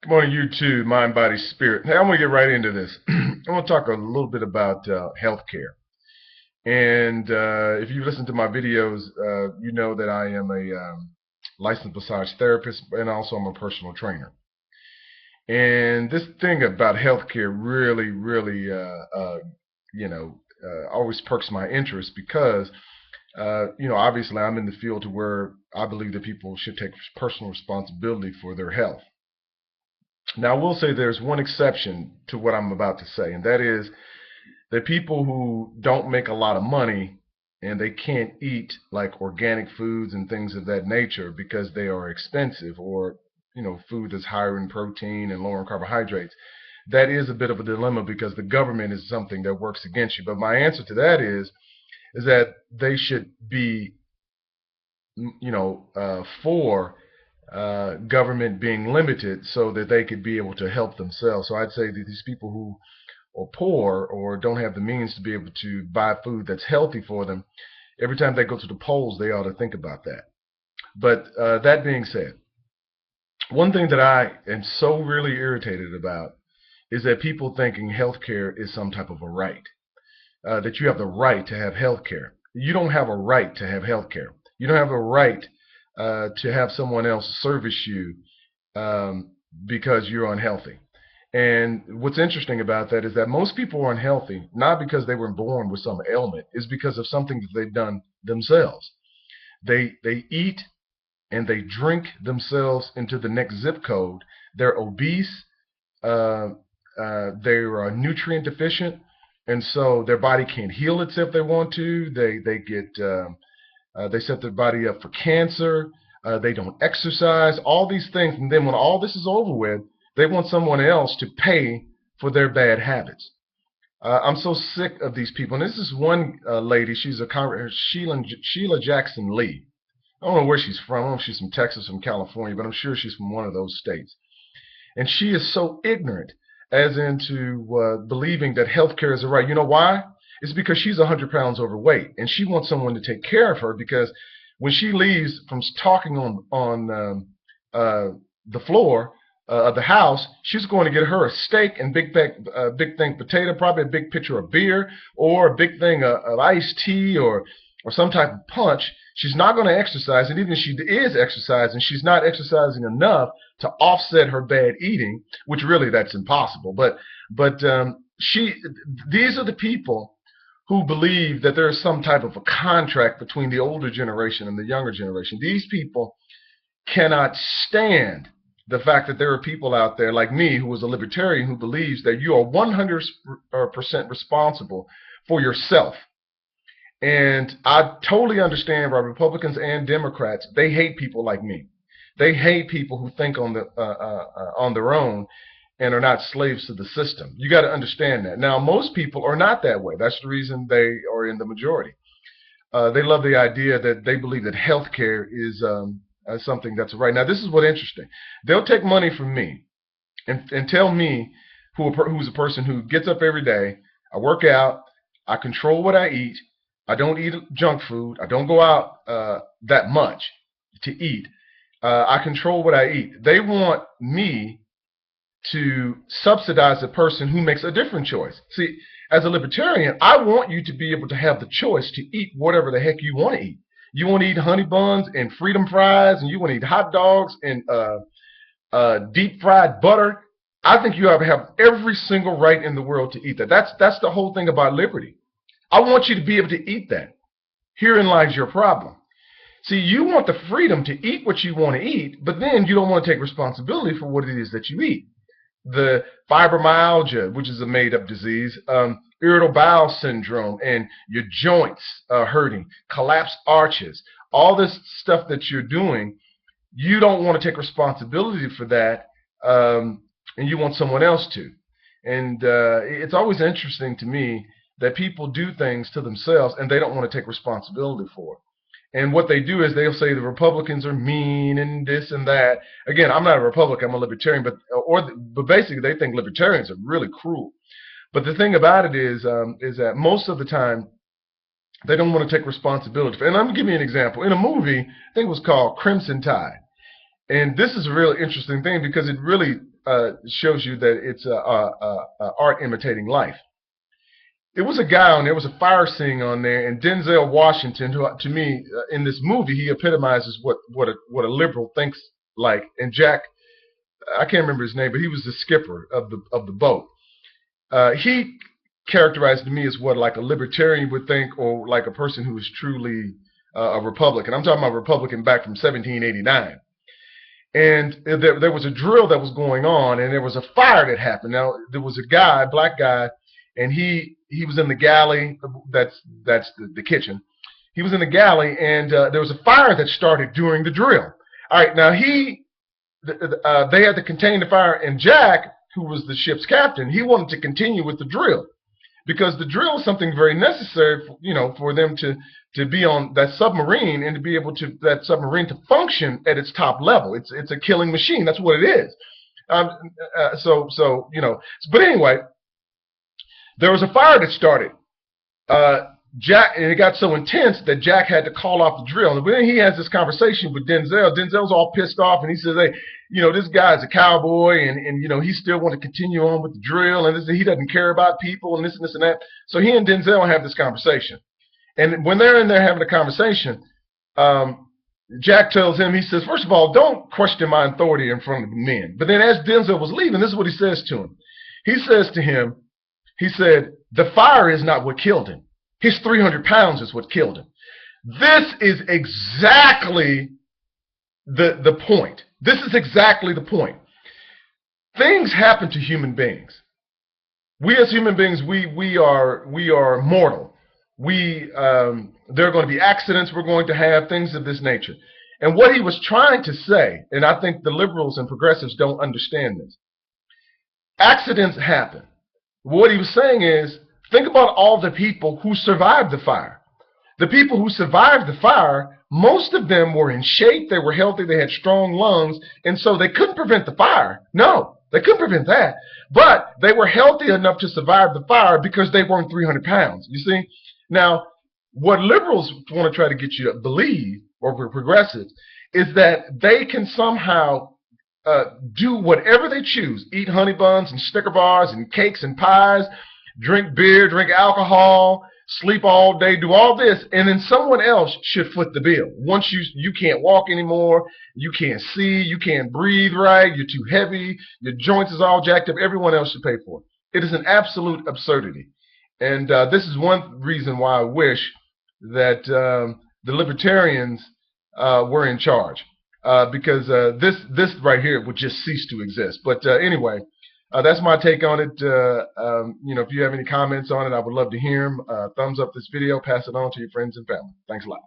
Good morning, you too, mind, body, spirit. Hey, I'm going to get right into this. I'm going to talk a little bit about healthcare. And if you listen to my videos, you know that I am a licensed massage therapist, and also I'm a personal trainer. And this thing about healthcare really, always perks my interest because, obviously I'm in the field to where I believe that people should take personal responsibility for their health. Now, I will say there's one exception to what I'm about to say, and that is that people who don't make a lot of money and they can't eat like organic foods and things of that nature because they are expensive, or food that's higher in protein and lower in carbohydrates. That is a bit of a dilemma because the government is something that works against you. But my answer to that is that they should be for government being limited so that they could be able to help themselves. So I'd say that these people who are poor or don't have the means to be able to buy food that's healthy for them, every time they go to the polls, they ought to think about that. But that being said, one thing that I am so really irritated about is that people thinking healthcare is some type of a right, that you have the right to have healthcare. You don't have a right to have healthcare. You don't have a right to have someone else service you because you're unhealthy. And what's interesting about that is that most people are unhealthy not because they were born with some ailment, it's because of something that they've done themselves. They eat and they drink themselves into the next zip code. They're obese. Uh, they're nutrient deficient, and so their body can't heal itself if they want to. They set their body up for cancer. They don't exercise. All these things, and then when all this is over with, they want someone else to pay for their bad habits. I'm so sick of these people. And this is one lady. She's a Sheila Jackson Lee. I don't know where she's from. I don't know if she's from Texas, from California, but I'm sure she's from one of those states. And she is so ignorant as into believing that healthcare is a right. You know why? It's because she's 100 pounds overweight, and she wants someone to take care of her because when she leaves from talking on the floor of the house, she's going to get her a steak and big thing potato, probably a big pitcher of beer, or a big thing of iced tea, or some type of punch. She's not going to exercise, and even if she is exercising, she's not exercising enough to offset her bad eating, which really that's impossible. But she these are the people who believe that there is some type of a contract between the older generation and the younger generation. These people cannot stand the fact that there are people out there like me, who is a libertarian, who believes that you are 100% responsible for yourself. And I totally understand why Republicans and Democrats, they hate people like me. They hate people who think on their own and are not slaves to the system. You got to understand that. Now, most people are not that way. That's the reason they are in the majority. They love the idea that they believe that healthcare is something that's right. Now, this is what's interesting. They'll take money from me and tell me who's a person who gets up every day. I work out. I control what I eat. I don't eat junk food. I don't go out that much to eat. I control what I eat. They want me to subsidize a person who makes a different choice. See, as a libertarian, I want you to be able to have the choice to eat whatever the heck you want to eat. You want to eat honey buns and freedom fries, and you want to eat hot dogs and deep fried butter. I think you have every single right in the world to eat that. That's the whole thing about liberty. I want you to be able to eat that. Herein lies your problem. See, you want the freedom to eat what you want to eat, but then you don't want to take responsibility for what it is that you eat. The fibromyalgia, which is a made-up disease, irritable bowel syndrome, and your joints hurting, collapsed arches, all this stuff that you're doing, you don't want to take responsibility for that, and you want someone else to. And it's always interesting to me that people do things to themselves and they don't want to take responsibility for it. And what they do is they'll say the Republicans are mean and this and that. Again, I'm not a Republican, I'm a libertarian, but basically they think libertarians are really cruel. But the thing about it is that most of the time they don't want to take responsibility. And I'm going to give you an example. In a movie, I think it was called Crimson Tide. And this is a really interesting thing because it really shows you that it's art imitating life. It was a guy on there, was a fire scene on there, and Denzel Washington, who to me in this movie he epitomizes what a liberal thinks like. And Jack, I can't remember his name, but he was the skipper of the boat. He characterized to me as what like a libertarian would think, or like a person who is truly a Republican. I'm talking about a Republican back from 1789. And there was a drill that was going on, and there was a fire that happened. Now there was a guy, black guy, and he was in the galley. That's the kitchen. He was in the galley, and there was a fire that started during the drill. All right, now they had to contain the fire, and Jack, who was the ship's captain, he wanted to continue with the drill, because the drill is something very necessary, for them to be on that submarine and to be able to that submarine to function at its top level. It's a killing machine. That's what it is. But anyway, there was a fire that started. Jack, and it got so intense that Jack had to call off the drill. And then he has this conversation with Denzel. Denzel's all pissed off, and he says, "Hey, this guy's a cowboy, and he still want to continue on with the drill, and he doesn't care about people, and this and this and that." So he and Denzel have this conversation, and when they're in there having a conversation, Jack tells him, he says, "First of all, don't question my authority in front of the men." But then as Denzel was leaving, this is what he says to him. He says to him, he said, "The fire is not what killed him. His 300 pounds is what killed him." This is exactly the point. This is exactly the point. Things happen to human beings. We as human beings, we are mortal. There are going to be accidents we're going to have, things of this nature. And what he was trying to say, and I think the liberals and progressives don't understand this, accidents happen. What he was saying is, think about all the people who survived the fire. The people who survived the fire, most of them were in shape, they were healthy, they had strong lungs, and so they couldn't prevent the fire. No, they couldn't prevent that. But they were healthy enough to survive the fire because they weren't 300 pounds. You see? Now, what liberals want to try to get you to believe, or progressives, is that they can somehow do whatever they choose, eat honey buns and Snicker bars and cakes and pies, drink beer, drink alcohol, sleep all day, do all this, and then someone else should foot the bill. Once you can't walk anymore, you can't see, you can't breathe right, you're too heavy, your joints is all jacked up, everyone else should pay for it. It is an absolute absurdity. And this is one reason why I wish that the libertarians were in charge, because this right here would just cease to exist. But anyway, that's my take on it. If you have any comments on it, I would love to hear them. Thumbs up this video, pass it on to your friends and family. Thanks a lot.